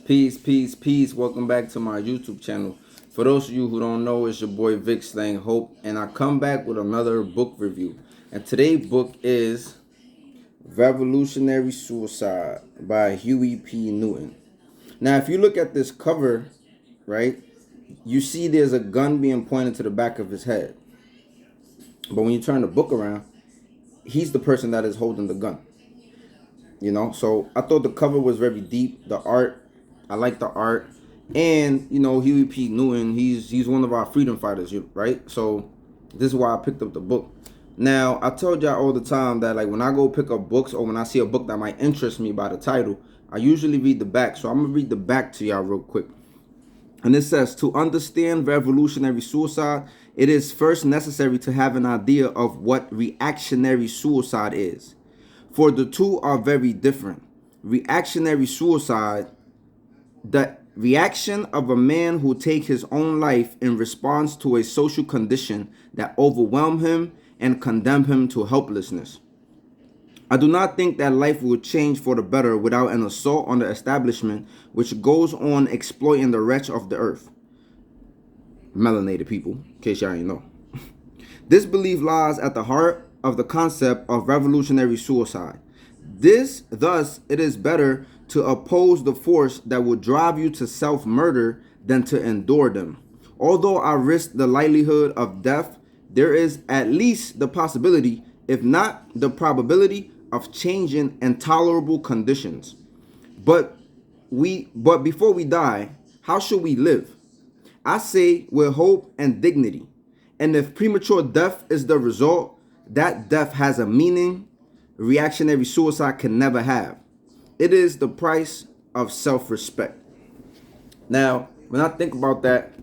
Peace, peace, peace. Welcome back to my YouTube channel. For those of you who don't know, it's your boy Vic Slang Hope, and I come back with another book review. And today's book is Revolutionary Suicide by Huey P. Newton. Now, if you look at this cover, right, you see there's a gun being pointed to the back of his head. But when you turn the book around, he's the person that is holding the gun. So I thought the cover was very deep. The art, I like the art. And, Huey P. Newton, he's one of our freedom fighters, right? So this is why I picked up the book. Now, I told y'all all the time that, like, when I go pick up books or when I see a book that might interest me by the title, I usually read the back. So I'm going to read the back to y'all real quick. And it says, to understand revolutionary suicide, it is first necessary to have an idea of what reactionary suicide is. For the two are very different. Reactionary suicide, the reaction of a man who takes his own life in response to a social condition that overwhelm him and condemn him to helplessness. I do not think that life will change for the better without an assault on the establishment which goes on exploiting the wretch of the earth. Melanated people, in case y'all ain't know. This belief lies at the heart of the concept of revolutionary suicide. Thus, it is better to oppose the force that will drive you to self-murder than to endure them. Although I risk the likelihood of death, there is at least the possibility, if not the probability, of changing intolerable conditions. But before we die, how should we live? I say with hope and dignity. And if premature death is the result, that death has a meaning reactionary suicide can never have. It is the price of self-respect. Now, when I think about that,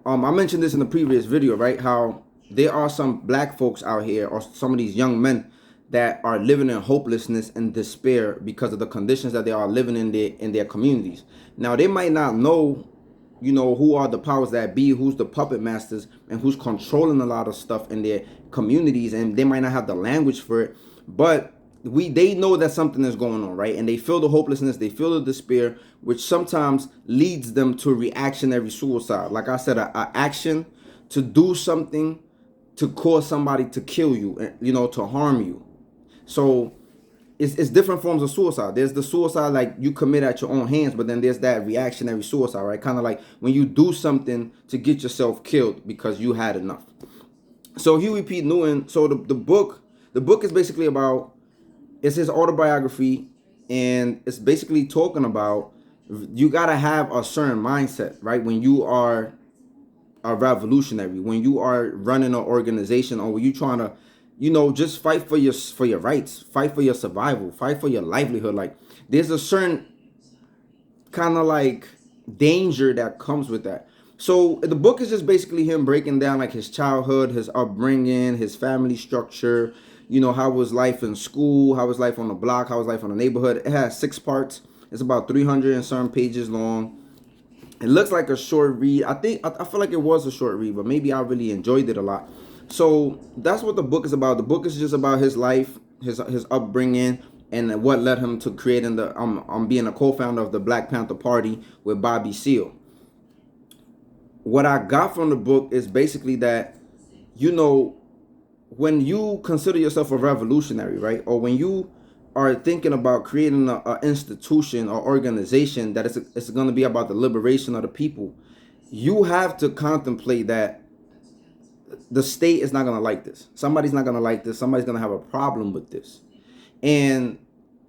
I mentioned this in the previous video, right? How there are some black folks out here, or some of these young men that are living in hopelessness and despair because of the conditions that they are living in their communities. Now, they might not know, who are the powers that be, who's the puppet masters, and who's controlling a lot of stuff in their communities, and they might not have the language for it, but they know that something is going on, right? And they feel the hopelessness, they feel the despair, which sometimes leads them to reactionary suicide. Like I said, an action to do something to cause somebody to kill you, to harm you. So it's different forms of suicide. There's the suicide like you commit at your own hands, but then there's that reactionary suicide, right? Kind of like when you do something to get yourself killed because you had enough. So Huey P. Newton, so the book is basically about, it's his autobiography, and it's basically talking about you gotta have a certain mindset, right? When you are a revolutionary, when you are running an organization, or when you trying to, just fight for your rights, fight for your survival, fight for your livelihood. Like there's a certain kind of like danger that comes with that. So the book is just basically him breaking down like his childhood, his upbringing, his family structure, how was life in school, how was life on the block, how was life on the neighborhood. It has 6 parts. It's about 300 and some pages long. It looks like a short read. I feel like it was a short read, but maybe I really enjoyed it a lot. So that's what the book is about. The book is just about his life, his upbringing, and what led him to creating being a co-founder of the Black Panther Party with Bobby Seale. What I got from the book is basically that, when you consider yourself a revolutionary, right, or when you are thinking about creating an institution or organization that it's going to be about the liberation of the people, you have to contemplate that the state is not going to like this. Somebody's not going to like this. Somebody's going to have a problem with this. And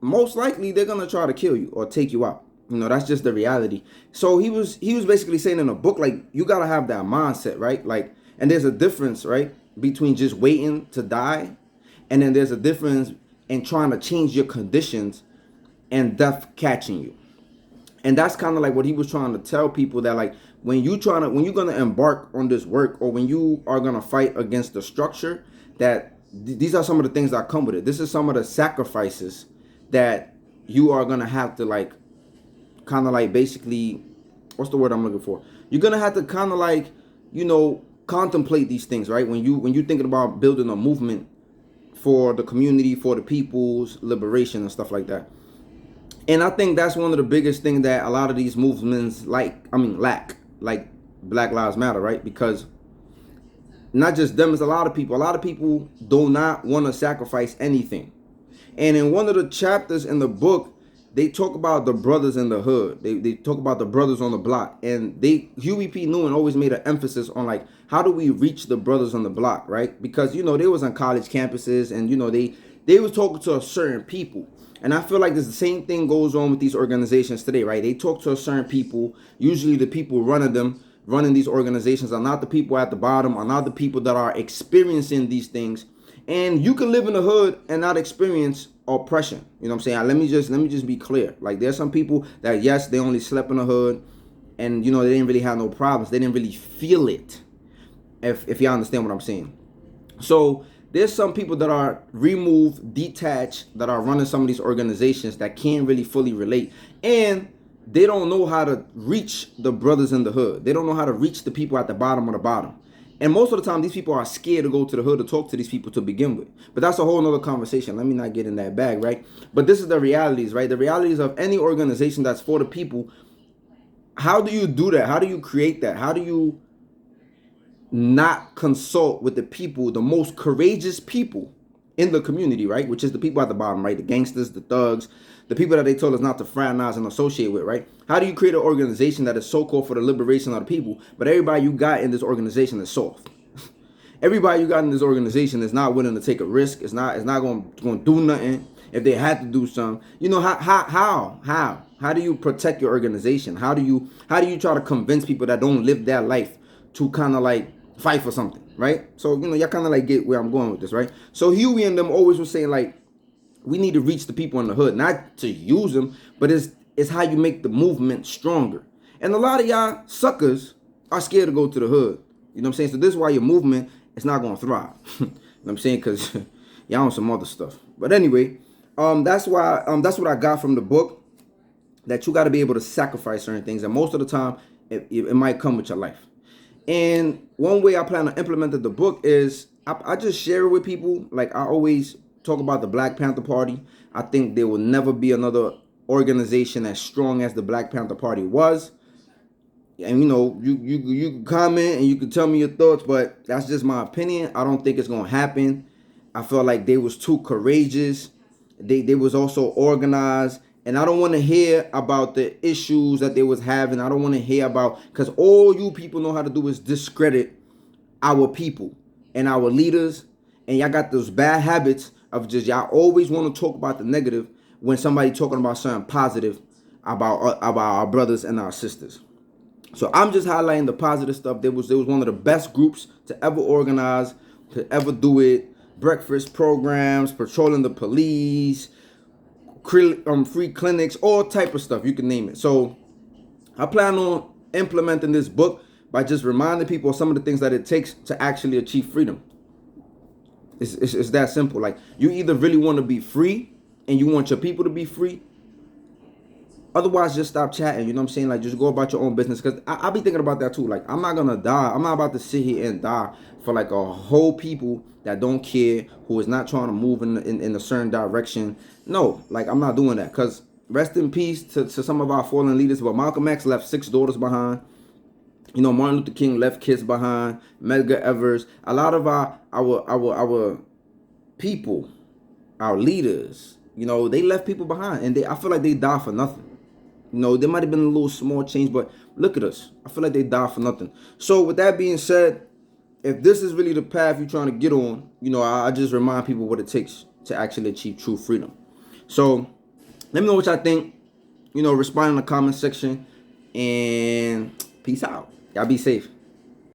most likely they're going to try to kill you or take you out. That's just the reality. So he was basically saying in a book, like, you got to have that mindset, right? Like, and there's a difference, right, between just waiting to die, and then there's a difference in trying to change your conditions and death catching you. And that's kind of like what he was trying to tell people, that like when you're going to embark on this work, or when you are going to fight against the structure, that these are some of the things that come with it. This is some of the sacrifices that you are going to have to like kind of like basically, what's the word I'm looking for? You're going to have to kind of like, contemplate these things, right? When you're thinking about building a movement for the community, for the people's liberation and stuff like that. And I think that's one of the biggest things that a lot of these movements lack, like Black Lives Matter, right? Because not just them, it's a lot of people. A lot of people do not want to sacrifice anything. And in one of the chapters in the book, they talk about the brothers in the hood. They talk about the brothers on the block. And Huey P. Newman always made an emphasis on, like, how do we reach the brothers on the block, right? Because, they was on college campuses, and, they was talking to a certain people. And I feel like the same thing goes on with these organizations today, right? They talk to a certain people. Usually the people running these organizations are not the people at the bottom, are not the people that are experiencing these things. And you can live in the hood and not experience oppression. You know what I'm saying? Let me just be clear. Like, there's some people that, yes, they only slept in the hood, and they didn't really have no problems. They didn't really feel it. If you understand what I'm saying. So there's some people that are removed, detached, that are running some of these organizations that can't really fully relate. And they don't know how to reach the brothers in the hood. They don't know how to reach the people at the bottom of the bottom. And most of the time, these people are scared to go to the hood to talk to these people to begin with. But that's a whole nother conversation. Let me not get in that bag, right? But this is the realities, right? The realities of any organization that's for the people. How do you do that? How do you create that? How do you not consult with the people, the most courageous people in the community, right? Which is the people at the bottom, right? The gangsters, the thugs, the people that they told us not to fraternize and associate with, right? How do you create an organization that is so-called for the liberation of the people, but everybody you got in this organization is soft? Everybody you got in this organization is not willing to take a risk. It's not going to do nothing. If they had to do something, how do you protect your organization? How do you try to convince people that don't live that life to kind of like fight for something, right? So y'all kind of like get where I'm going with this, right? So Huey and them always was saying, like, we need to reach the people in the hood, not to use them, but it's how you make the movement stronger. And a lot of y'all suckers are scared to go to the hood. You know what I'm saying? So this is why your movement is not going to thrive. You know what I'm saying? Because y'all on some other stuff. But anyway, that's what I got from the book, that you got to be able to sacrifice certain things. And most of the time, it might come with your life. And one way I plan to implement the book is I just share it with people. Like, I always talk about the Black Panther Party. I think there will never be another organization as strong as the Black Panther Party was. And you can comment and you can tell me your thoughts, but that's just my opinion. I don't think it's gonna happen. I feel like they was too courageous. They was also organized. And I don't want to hear about the issues that they was having. I don't want to hear about, because all you people know how to do is discredit our people and our leaders. And y'all got those bad habits of just, y'all always want to talk about the negative when somebody talking about something positive about our brothers and our sisters. So I'm just highlighting the positive stuff. There was one of the best groups to ever organize, to ever do it. Breakfast programs, patrolling the police, free clinics, all type of stuff, you can name it. So I plan on implementing this book by just reminding people of some of the things that it takes to actually achieve freedom. It's that simple. Like, you either really want to be free and you want your people to be free, otherwise just stop chatting. You know what I'm saying? Like, just go about your own business. Because I be thinking about that too. Like, I'm not gonna die. I'm not about to sit here and die for like a whole people that don't care, who is not trying to move in a certain direction. No, like, I'm not doing that. Because rest in peace to some of our fallen leaders. But Malcolm X left 6 daughters behind. Martin Luther King left kids behind. Medgar Evers. A lot of our people, our leaders, they left people behind, and I feel like they died for nothing. There might have been a little small change, but look at us. I feel like they died for nothing. So with that being said, if this is really the path you're trying to get on, I just remind people what it takes to actually achieve true freedom. So let me know what y'all think. Respond in the comment section, and peace out. Y'all be safe.